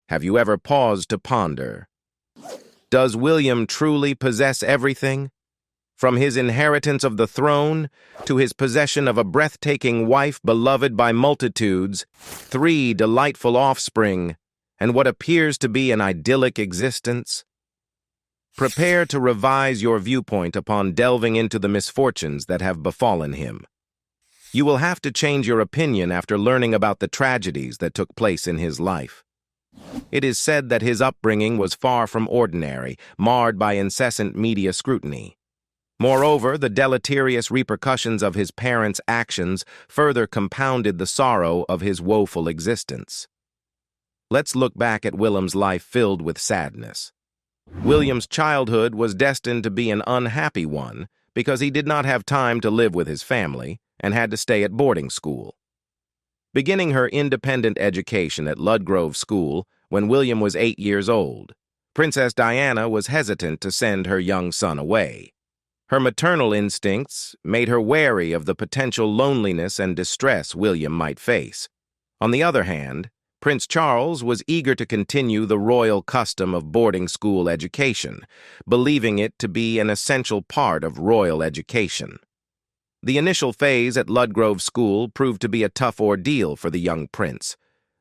Have you ever paused to ponder? Does William truly possess everything? From his inheritance of the throne to his possession of a breathtaking wife beloved by multitudes, 3 delightful offspring, and what appears to be an idyllic existence? Prepare to revise your viewpoint upon delving into the misfortunes that have befallen him. You will have to change your opinion after learning about the tragedies that took place in his life. It is said that his upbringing was far from ordinary, marred by incessant media scrutiny. Moreover, the deleterious repercussions of his parents' actions further compounded the sorrow of his woeful existence. Let's look back at Willam's life filled with sadness. William's childhood was destined to be an unhappy one because he did not have time to live with his family and had to stay at boarding school. Beginning her independent education at Ludgrove School when William was 8 years old, Princess Diana was hesitant to send her young son away. Her maternal instincts made her wary of the potential loneliness and distress William might face. On the other hand, Prince Charles was eager to continue the royal custom of boarding school education, believing it to be an essential part of royal education. The initial phase at Ludgrove School proved to be a tough ordeal for the young prince.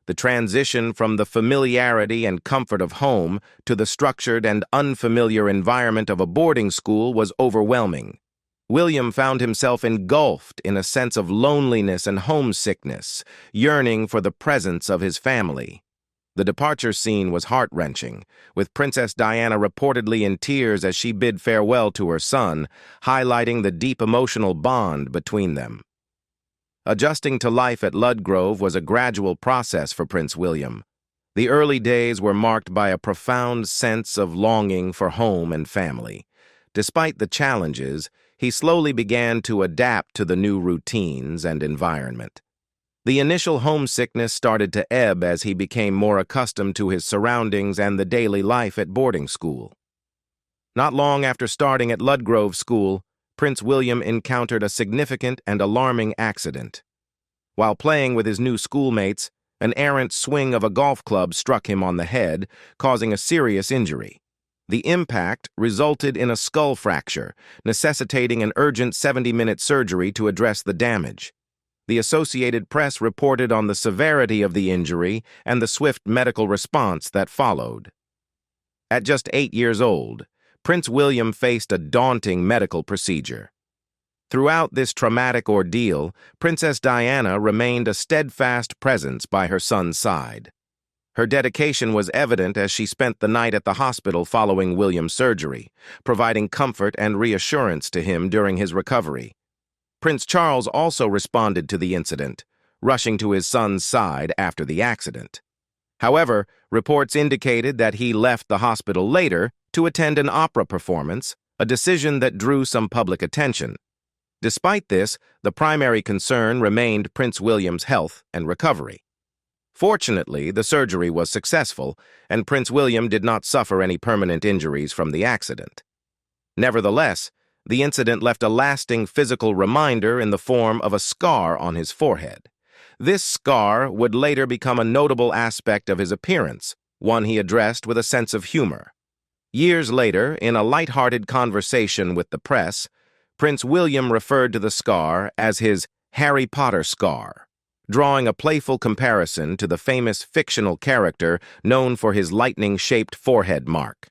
The transition from the familiarity and comfort of home to the structured and unfamiliar environment of a boarding school was overwhelming. William found himself engulfed in a sense of loneliness and homesickness, yearning for the presence of his family. The departure scene was heart-wrenching, with Princess Diana reportedly in tears as she bid farewell to her son, highlighting the deep emotional bond between them. Adjusting to life at Ludgrove was a gradual process for Prince William. The early days were marked by a profound sense of longing for home and family. Despite the challenges, he slowly began to adapt to the new routines and environment. The initial homesickness started to ebb as he became more accustomed to his surroundings and the daily life at boarding school. Not long after starting at Ludgrove School, Prince William encountered a significant and alarming accident. While playing with his new schoolmates, an errant swing of a golf club struck him on the head, causing a serious injury. The impact resulted in a skull fracture, necessitating an urgent 70-minute surgery to address the damage. The Associated Press reported on the severity of the injury and the swift medical response that followed. At just 8 years old, Prince William faced a daunting medical procedure. Throughout this traumatic ordeal, Princess Diana remained a steadfast presence by her son's side. Her dedication was evident as she spent the night at the hospital following William's surgery, providing comfort and reassurance to him during his recovery. Prince Charles also responded to the incident, rushing to his son's side after the accident. However, reports indicated that he left the hospital later to attend an opera performance, a decision that drew some public attention. Despite this, the primary concern remained Prince William's health and recovery. Fortunately, the surgery was successful, and Prince William did not suffer any permanent injuries from the accident. Nevertheless, the incident left a lasting physical reminder in the form of a scar on his forehead. This scar would later become a notable aspect of his appearance, one he addressed with a sense of humor. Years later, in a light-hearted conversation with the press, Prince William referred to the scar as his Harry Potter scar, drawing a playful comparison to the famous fictional character known for his lightning-shaped forehead mark.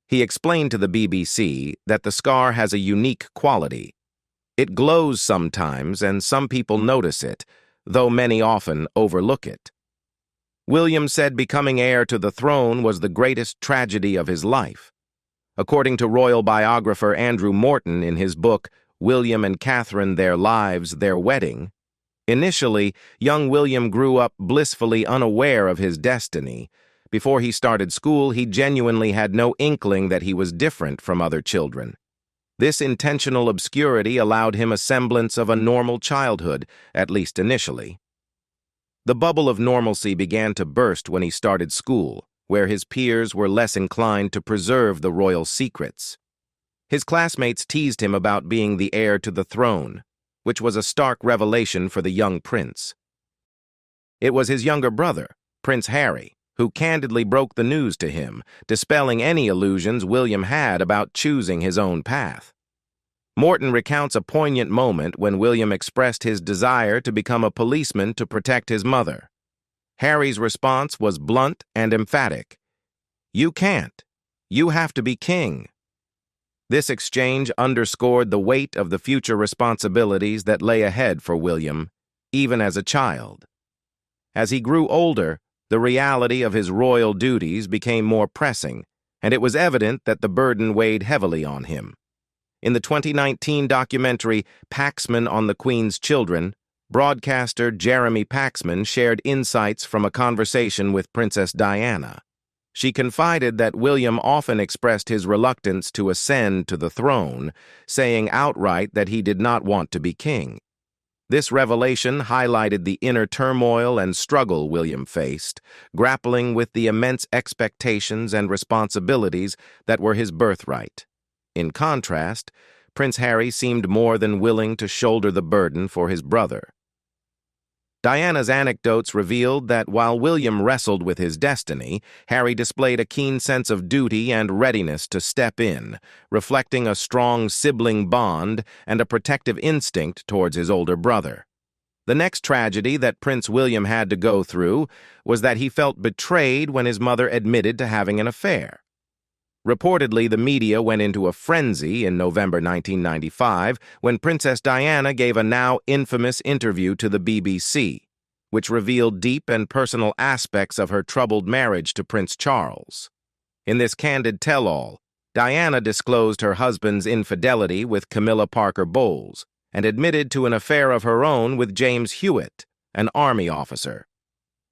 He explained to the BBC that the scar has a unique quality. It glows sometimes, and some people notice it, though many often overlook it. William said becoming heir to the throne was the greatest tragedy of his life. According to royal biographer Andrew Morton in his book, William and Catherine, Their Lives, Their Wedding, initially, young William grew up blissfully unaware of his destiny. Before he started school, he genuinely had no inkling that he was different from other children. This intentional obscurity allowed him a semblance of a normal childhood, at least initially. The bubble of normalcy began to burst when he started school, where his peers were less inclined to preserve the royal secrets. His classmates teased him about being the heir to the throne, which was a stark revelation for the young prince. It was his younger brother, Prince Harry, who candidly broke the news to him, dispelling any illusions William had about choosing his own path. Morton recounts a poignant moment when William expressed his desire to become a policeman to protect his mother. Harry's response was blunt and emphatic. "You can't. You have to be king." This exchange underscored the weight of the future responsibilities that lay ahead for William, even as a child. As he grew older, the reality of his royal duties became more pressing, and it was evident that the burden weighed heavily on him. In the 2019 documentary Paxman on the Queen's Children, broadcaster Jeremy Paxman shared insights from a conversation with Princess Diana. She confided that William often expressed his reluctance to ascend to the throne, saying outright that he did not want to be king. This revelation highlighted the inner turmoil and struggle William faced, grappling with the immense expectations and responsibilities that were his birthright. In contrast, Prince Harry seemed more than willing to shoulder the burden for his brother. Diana's anecdotes revealed that while William wrestled with his destiny, Harry displayed a keen sense of duty and readiness to step in, reflecting a strong sibling bond and a protective instinct towards his older brother. The next tragedy that Prince William had to go through was that he felt betrayed when his mother admitted to having an affair. Reportedly, the media went into a frenzy in November 1995 when Princess Diana gave a now infamous interview to the BBC, which revealed deep and personal aspects of her troubled marriage to Prince Charles. In this candid tell-all, Diana disclosed her husband's infidelity with Camilla Parker Bowles and admitted to an affair of her own with James Hewitt, an Army officer.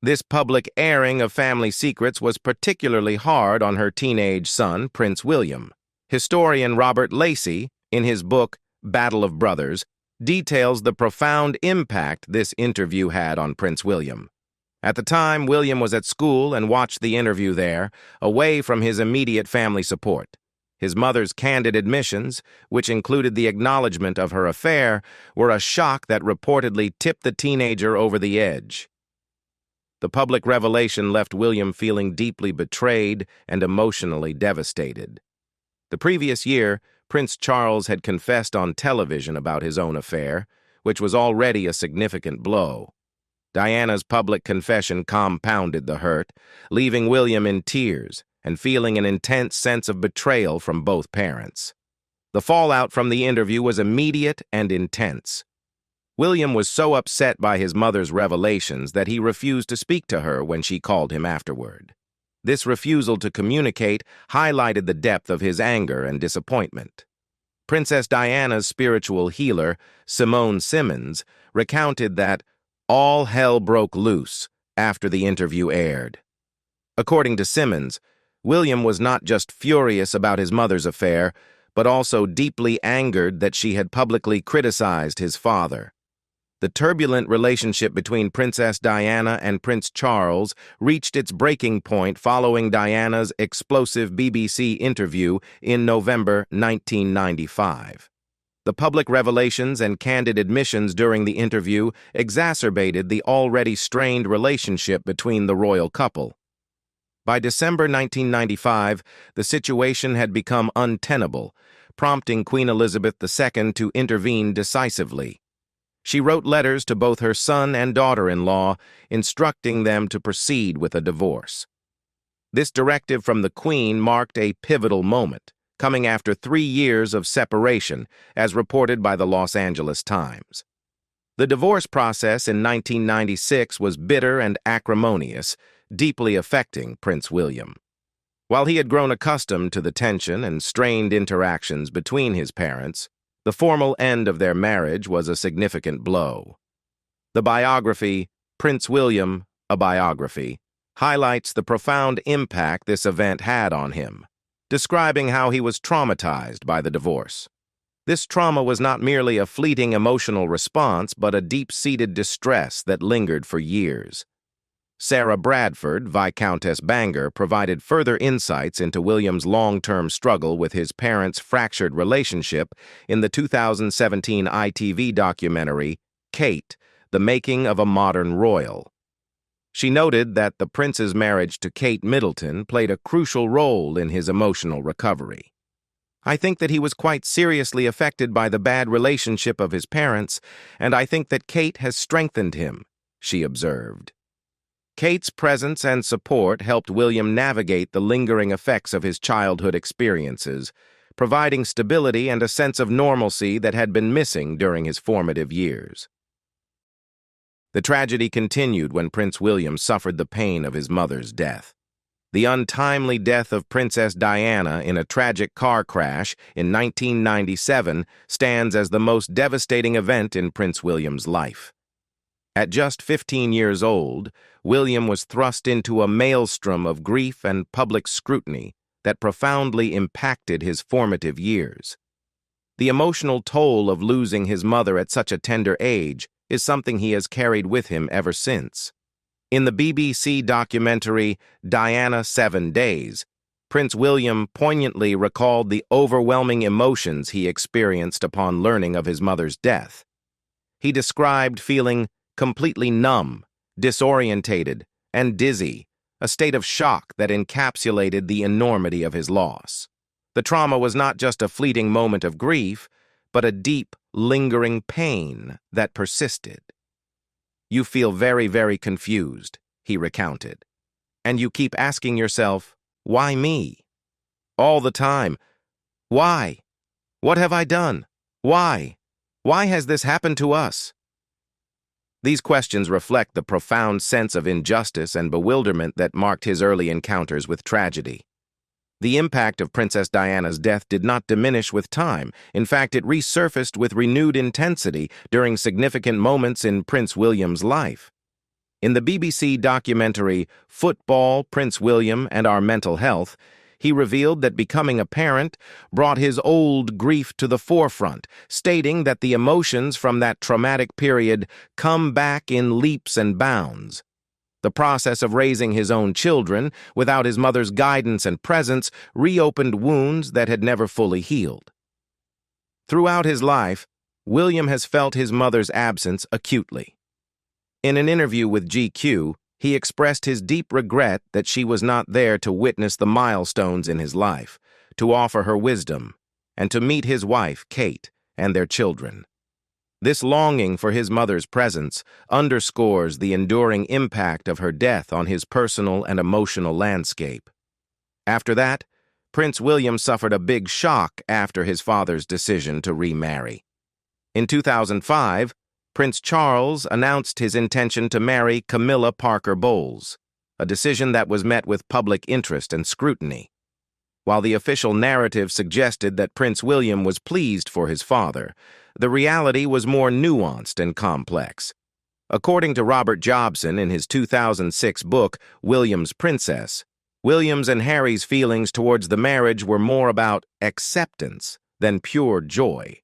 This public airing of family secrets was particularly hard on her teenage son, Prince William. Historian Robert Lacey, in his book Battle of Brothers, details the profound impact this interview had on Prince William. At the time, William was at school and watched the interview there, away from his immediate family support. His mother's candid admissions, which included the acknowledgement of her affair, were a shock that reportedly tipped the teenager over the edge. The public revelation left William feeling deeply betrayed and emotionally devastated. The previous year, Prince Charles had confessed on television about his own affair, which was already a significant blow. Diana's public confession compounded the hurt, leaving William in tears and feeling an intense sense of betrayal from both parents. The fallout from the interview was immediate and intense. William was so upset by his mother's revelations that he refused to speak to her when she called him afterward. This refusal to communicate highlighted the depth of his anger and disappointment. Princess Diana's spiritual healer, Simone Simmons, recounted that all hell broke loose after the interview aired. According to Simmons, William was not just furious about his mother's affair, but also deeply angered that she had publicly criticized his father. The turbulent relationship between Princess Diana and Prince Charles reached its breaking point following Diana's explosive BBC interview in November 1995. The public revelations and candid admissions during the interview exacerbated the already strained relationship between the royal couple. By December 1995, the situation had become untenable, prompting Queen Elizabeth II to intervene decisively. She wrote letters to both her son and daughter-in-law, instructing them to proceed with a divorce. This directive from the Queen marked a pivotal moment, coming after 3 years of separation, as reported by the Los Angeles Times. The divorce process in 1996 was bitter and acrimonious, deeply affecting Prince William. While he had grown accustomed to the tension and strained interactions between his parents, the formal end of their marriage was a significant blow. The biography, Prince William, a Biography, highlights the profound impact this event had on him, describing how he was traumatized by the divorce. This trauma was not merely a fleeting emotional response, but a deep-seated distress that lingered for years. Sarah Bradford, Viscountess Bangor, provided further insights into William's long-term struggle with his parents' fractured relationship in the 2017 ITV documentary, Kate, The Making of a Modern Royal. She noted that the prince's marriage to Kate Middleton played a crucial role in his emotional recovery. "I think that he was quite seriously affected by the bad relationship of his parents, and I think that Kate has strengthened him," she observed. Kate's presence and support helped William navigate the lingering effects of his childhood experiences, providing stability and a sense of normalcy that had been missing during his formative years. The tragedy continued when Prince William suffered the pain of his mother's death. The untimely death of Princess Diana in a tragic car crash in 1997 stands as the most devastating event in Prince William's life. At just 15 years old, William was thrust into a maelstrom of grief and public scrutiny that profoundly impacted his formative years. The emotional toll of losing his mother at such a tender age is something he has carried with him ever since. In the BBC documentary Diana 7 Days, Prince William poignantly recalled the overwhelming emotions he experienced upon learning of his mother's death. He described feeling completely numb, disorientated, and dizzy, a state of shock that encapsulated the enormity of his loss. The trauma was not just a fleeting moment of grief, but a deep, lingering pain that persisted. "You feel very, very confused," he recounted. "And you keep asking yourself, why me? All the time. Why? What have I done? Why? Why has this happened to us?" These questions reflect the profound sense of injustice and bewilderment that marked his early encounters with tragedy. The impact of Princess Diana's death did not diminish with time. In fact, it resurfaced with renewed intensity during significant moments in Prince William's life. In the BBC documentary Football, Prince William, and Our Mental Health, he revealed that becoming a parent brought his old grief to the forefront, stating that the emotions from that traumatic period come back in leaps and bounds. The process of raising his own children, without his mother's guidance and presence, reopened wounds that had never fully healed. Throughout his life, William has felt his mother's absence acutely. In an interview with GQ, he expressed his deep regret that she was not there to witness the milestones in his life, to offer her wisdom, and to meet his wife, Kate, and their children. This longing for his mother's presence underscores the enduring impact of her death on his personal and emotional landscape. After that, Prince William suffered a big shock after his father's decision to remarry. In 2005, Prince Charles announced his intention to marry Camilla Parker Bowles, a decision that was met with public interest and scrutiny. While the official narrative suggested that Prince William was pleased for his father, the reality was more nuanced and complex. According to Robert Jobson in his 2006 book, William's Princess, William's and Harry's feelings towards the marriage were more about acceptance than pure joy.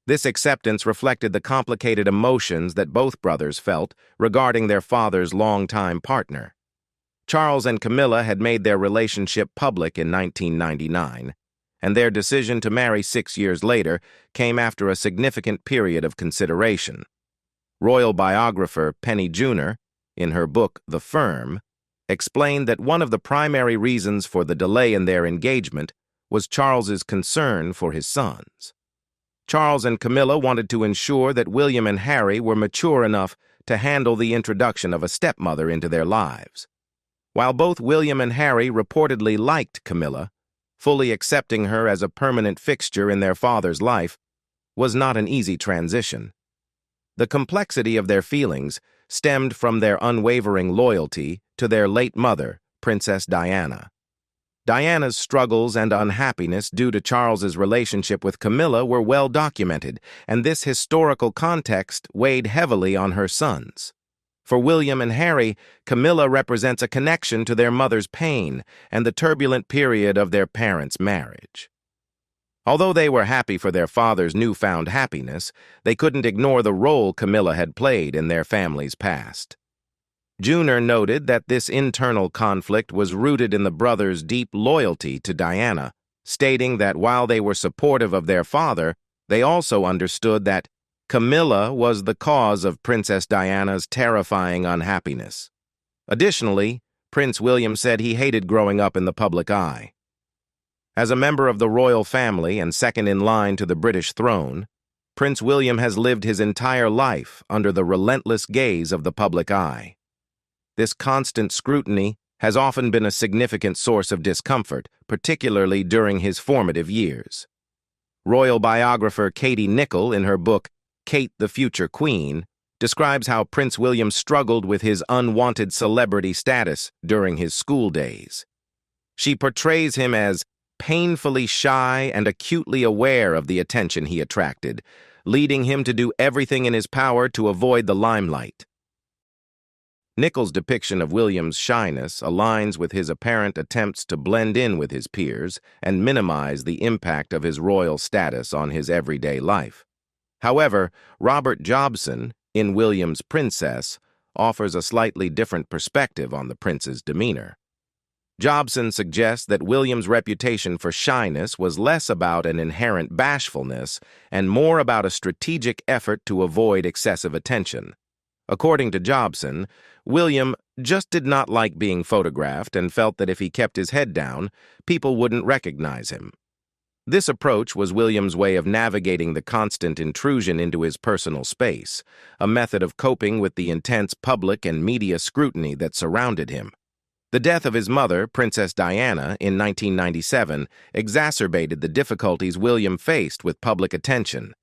This acceptance reflected the complicated emotions that both brothers felt regarding their father's longtime partner. Charles and Camilla had made their relationship public in 1999, and their decision to marry 6 years later came after a significant period of consideration. Royal biographer Penny Junor, in her book The Firm, explained that one of the primary reasons for the delay in their engagement was Charles's concern for his sons. Charles and Camilla wanted to ensure that William and Harry were mature enough to handle the introduction of a stepmother into their lives. While both William and Harry reportedly liked Camilla, fully accepting her as a permanent fixture in their father's life was not an easy transition. The complexity of their feelings stemmed from their unwavering loyalty to their late mother, Princess Diana. Diana's struggles and unhappiness due to Charles's relationship with Camilla were well documented, and this historical context weighed heavily on her sons. For William and Harry, Camilla represents a connection to their mother's pain and the turbulent period of their parents' marriage. Although they were happy for their father's newfound happiness, they couldn't ignore the role Camilla had played in their family's past. Junor noted that this internal conflict was rooted in the brothers' deep loyalty to Diana, stating that while they were supportive of their father, they also understood that Camilla was the cause of Princess Diana's terrifying unhappiness. Additionally, Prince William said he hated growing up in the public eye. As a member of the royal family and second in line to the British throne, Prince William has lived his entire life under the relentless gaze of the public eye. This constant scrutiny has often been a significant source of discomfort, particularly during his formative years. Royal biographer Katie Nicholl, in her book Kate the Future Queen, describes how Prince William struggled with his unwanted celebrity status during his school days. She portrays him as painfully shy and acutely aware of the attention he attracted, leading him to do everything in his power to avoid the limelight. Nicholl's depiction of William's shyness aligns with his apparent attempts to blend in with his peers and minimize the impact of his royal status on his everyday life. However, Robert Jobson, in William's Princess, offers a slightly different perspective on the prince's demeanor. Jobson suggests that William's reputation for shyness was less about an inherent bashfulness and more about a strategic effort to avoid excessive attention. According to Jobson, William just did not like being photographed and felt that if he kept his head down, people wouldn't recognize him. This approach was William's way of navigating the constant intrusion into his personal space, a method of coping with the intense public and media scrutiny that surrounded him. The death of his mother, Princess Diana, in 1997 exacerbated the difficulties William faced with public attention.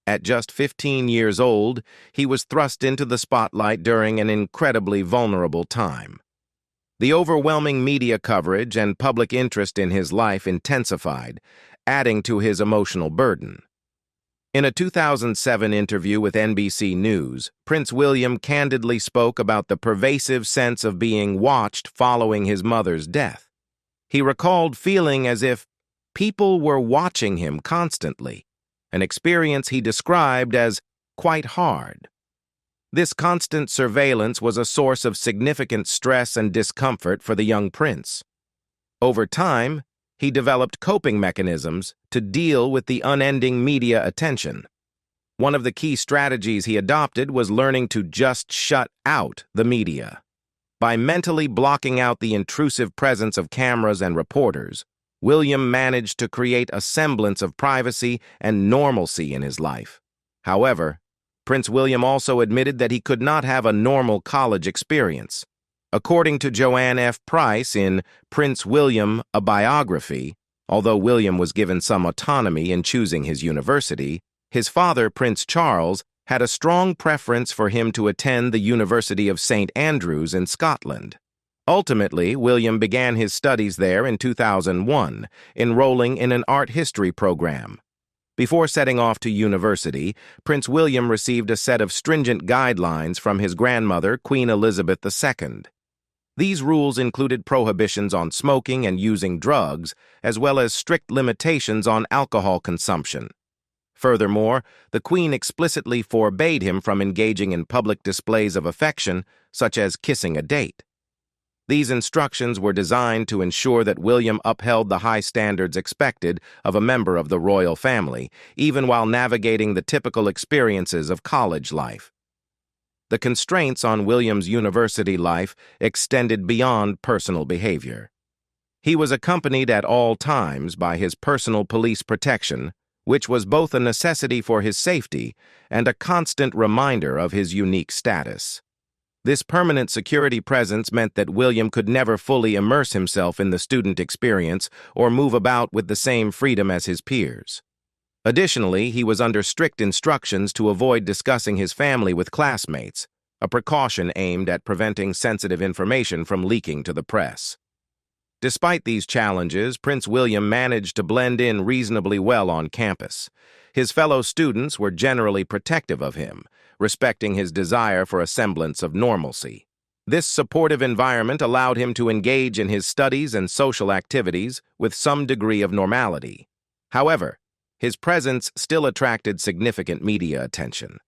At just 15 years old, he was thrust into the spotlight during an incredibly vulnerable time. The overwhelming media coverage and public interest in his life intensified, adding to his emotional burden. In a 2007 interview with NBC News, Prince William candidly spoke about the pervasive sense of being watched following his mother's death. He recalled feeling as if people were watching him constantly, an experience he described as quite hard. This constant surveillance was a source of significant stress and discomfort for the young prince. Over time, he developed coping mechanisms to deal with the unending media attention. One of the key strategies he adopted was learning to just shut out the media. By mentally blocking out the intrusive presence of cameras and reporters, William managed to create a semblance of privacy and normalcy in his life. However, Prince William also admitted that he could not have a normal college experience. According to Joanne F. Price in Prince William, a Biography, although William was given some autonomy in choosing his university, his father, Prince Charles, had a strong preference for him to attend the University of St. Andrews in Scotland. Ultimately, William began his studies there in 2001, enrolling in an art history program. Before setting off to university, Prince William received a set of stringent guidelines from his grandmother, Queen Elizabeth II. These rules included prohibitions on smoking and using drugs, as well as strict limitations on alcohol consumption. Furthermore, the Queen explicitly forbade him from engaging in public displays of affection, such as kissing a date. These instructions were designed to ensure that William upheld the high standards expected of a member of the royal family, even while navigating the typical experiences of college life. The constraints on William's university life extended beyond personal behavior. He was accompanied at all times by his personal police protection, which was both a necessity for his safety and a constant reminder of his unique status. This permanent security presence meant that William could never fully immerse himself in the student experience or move about with the same freedom as his peers. Additionally, he was under strict instructions to avoid discussing his family with classmates, a precaution aimed at preventing sensitive information from leaking to the press. Despite these challenges, Prince William managed to blend in reasonably well on campus. His fellow students were generally protective of him, respecting his desire for a semblance of normalcy. This supportive environment allowed him to engage in his studies and social activities with some degree of normality. However, his presence still attracted significant media attention.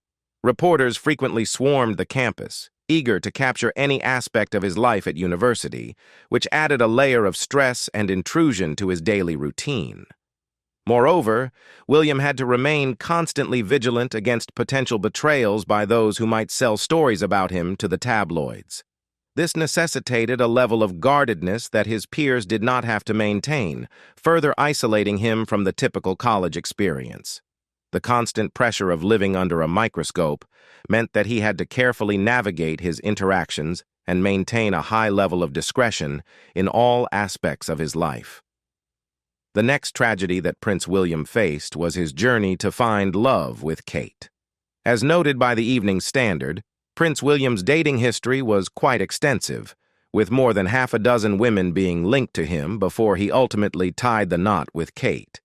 Reporters frequently swarmed the campus, eager to capture any aspect of his life at university, which added a layer of stress and intrusion to his daily routine. Moreover, William had to remain constantly vigilant against potential betrayals by those who might sell stories about him to the tabloids. This necessitated a level of guardedness that his peers did not have to maintain, further isolating him from the typical college experience. The constant pressure of living under a microscope meant that he had to carefully navigate his interactions and maintain a high level of discretion in all aspects of his life. The next tragedy that Prince William faced was his journey to find love with Kate. As noted by the Evening Standard, Prince William's dating history was quite extensive, with more than half a dozen women being linked to him before he ultimately tied the knot with Kate.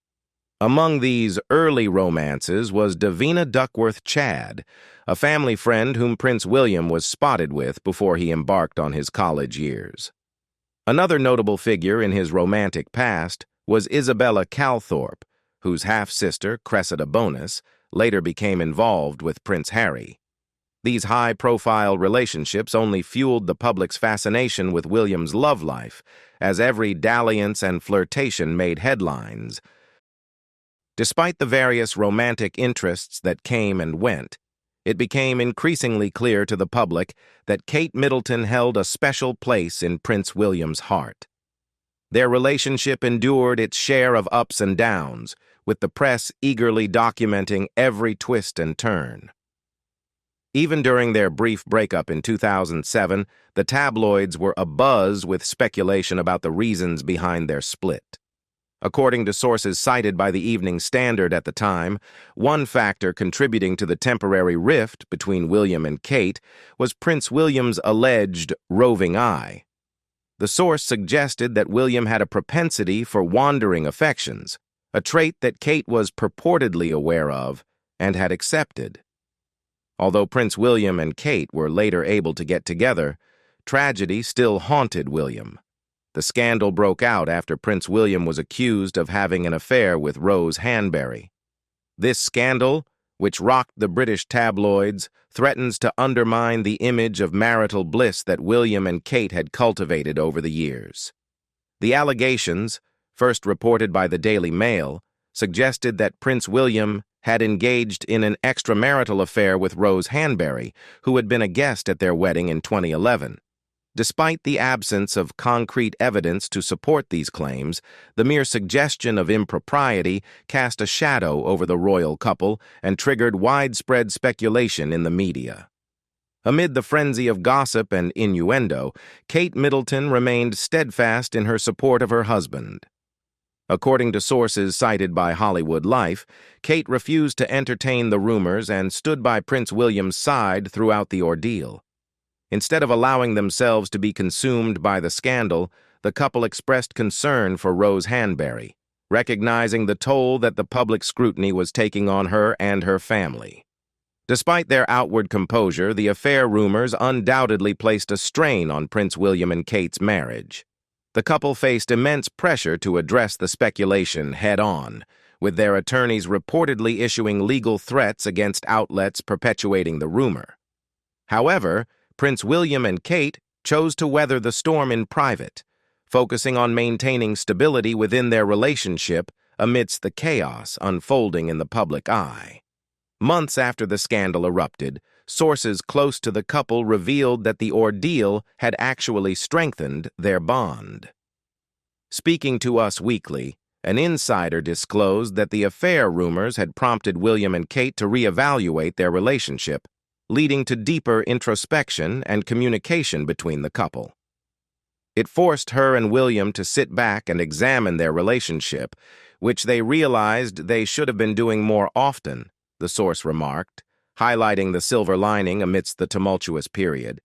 Among these early romances was Davina Duckworth Chadd, a family friend whom Prince William was spotted with before he embarked on his college years. Another notable figure in his romantic past was Isabella Calthorpe, whose half-sister, Cressida Bonus, later became involved with Prince Harry. These high-profile relationships only fueled the public's fascination with William's love life, as every dalliance and flirtation made headlines. Despite the various romantic interests that came and went, it became increasingly clear to the public that Kate Middleton held a special place in Prince William's heart. Their relationship endured its share of ups and downs, with the press eagerly documenting every twist and turn. Even during their brief breakup in 2007, the tabloids were abuzz with speculation about the reasons behind their split. According to sources cited by the Evening Standard at the time, one factor contributing to the temporary rift between William and Kate was Prince William's alleged roving eye. The source suggested that William had a propensity for wandering affections, a trait that Kate was purportedly aware of and had accepted. Although Prince William and Kate were later able to get together, tragedy still haunted William. The scandal broke out after Prince William was accused of having an affair with Rose Hanbury. This scandal, which rocked the British tabloids, threatens to undermine the image of marital bliss that William and Kate had cultivated over the years. The allegations, first reported by the Daily Mail, suggested that Prince William had engaged in an extramarital affair with Rose Hanbury, who had been a guest at their wedding in 2011. Despite the absence of concrete evidence to support these claims, the mere suggestion of impropriety cast a shadow over the royal couple and triggered widespread speculation in the media. Amid the frenzy of gossip and innuendo, Kate Middleton remained steadfast in her support of her husband. According to sources cited by Hollywood Life, Kate refused to entertain the rumors and stood by Prince William's side throughout the ordeal. Instead of allowing themselves to be consumed by the scandal, the couple expressed concern for Rose Hanbury, recognizing the toll that the public scrutiny was taking on her and her family. Despite their outward composure, the affair rumors undoubtedly placed a strain on Prince William and Kate's marriage. The couple faced immense pressure to address the speculation head-on, with their attorneys reportedly issuing legal threats against outlets perpetuating the rumor. However, Prince William and Kate chose to weather the storm in private, focusing on maintaining stability within their relationship amidst the chaos unfolding in the public eye. Months after the scandal erupted, sources close to the couple revealed that the ordeal had actually strengthened their bond. Speaking to Us Weekly, an insider disclosed that the affair rumors had prompted William and Kate to reevaluate their relationship, leading to deeper introspection and communication between the couple. It forced her and William to sit back and examine their relationship, which they realized they should have been doing more often, the source remarked, highlighting the silver lining amidst the tumultuous period.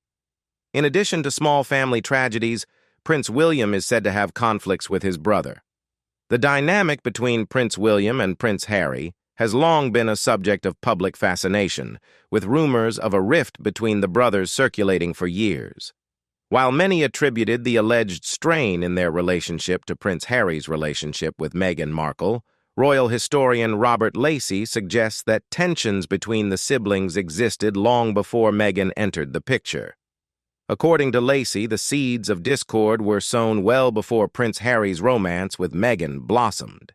In addition to small family tragedies, Prince William is said to have conflicts with his brother. The dynamic between Prince William and Prince Harry has long been a subject of public fascination, with rumors of a rift between the brothers circulating for years. While many attributed the alleged strain in their relationship to Prince Harry's relationship with Meghan Markle, royal historian Robert Lacey suggests that tensions between the siblings existed long before Meghan entered the picture. According to Lacey, the seeds of discord were sown well before Prince Harry's romance with Meghan blossomed.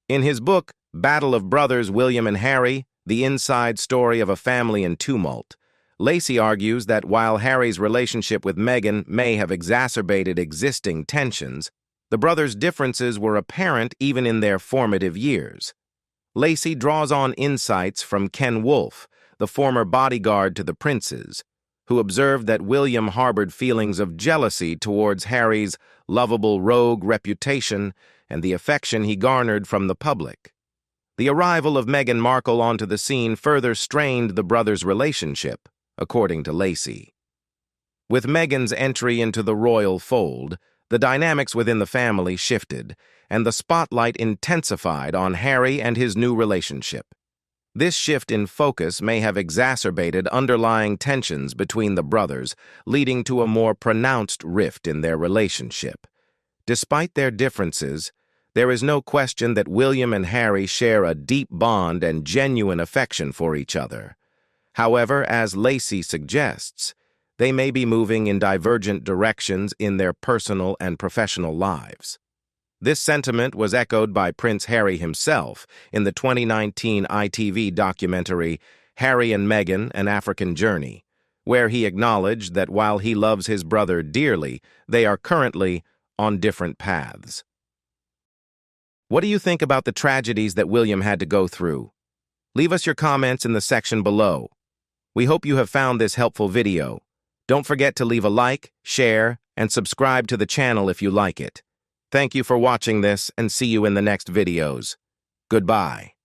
In his book, Battle of Brothers William and Harry, The Inside Story of a Family in Tumult, Lacey argues that while Harry's relationship with Meghan may have exacerbated existing tensions, the brothers' differences were apparent even in their formative years. Lacey draws on insights from Ken Wolfe, the former bodyguard to the princes, who observed that William harbored feelings of jealousy towards Harry's lovable rogue reputation and the affection he garnered from the public. The arrival of Meghan Markle onto the scene further strained the brothers' relationship, according to Lacey. With Meghan's entry into the royal fold, the dynamics within the family shifted, and the spotlight intensified on Harry and his new relationship. This shift in focus may have exacerbated underlying tensions between the brothers, leading to a more pronounced rift in their relationship. Despite their differences, there is no question that William and Harry share a deep bond and genuine affection for each other. However, as Lacey suggests, they may be moving in divergent directions in their personal and professional lives. This sentiment was echoed by Prince Harry himself in the 2019 ITV documentary Harry and Meghan, An African Journey, where he acknowledged that while he loves his brother dearly, they are currently on different paths. What do you think about the tragedies that William had to go through? Leave us your comments in the section below. We hope you have found this helpful video. Don't forget to leave a like, share, and subscribe to the channel if you like it. Thank you for watching this, and see you in the next videos. Goodbye.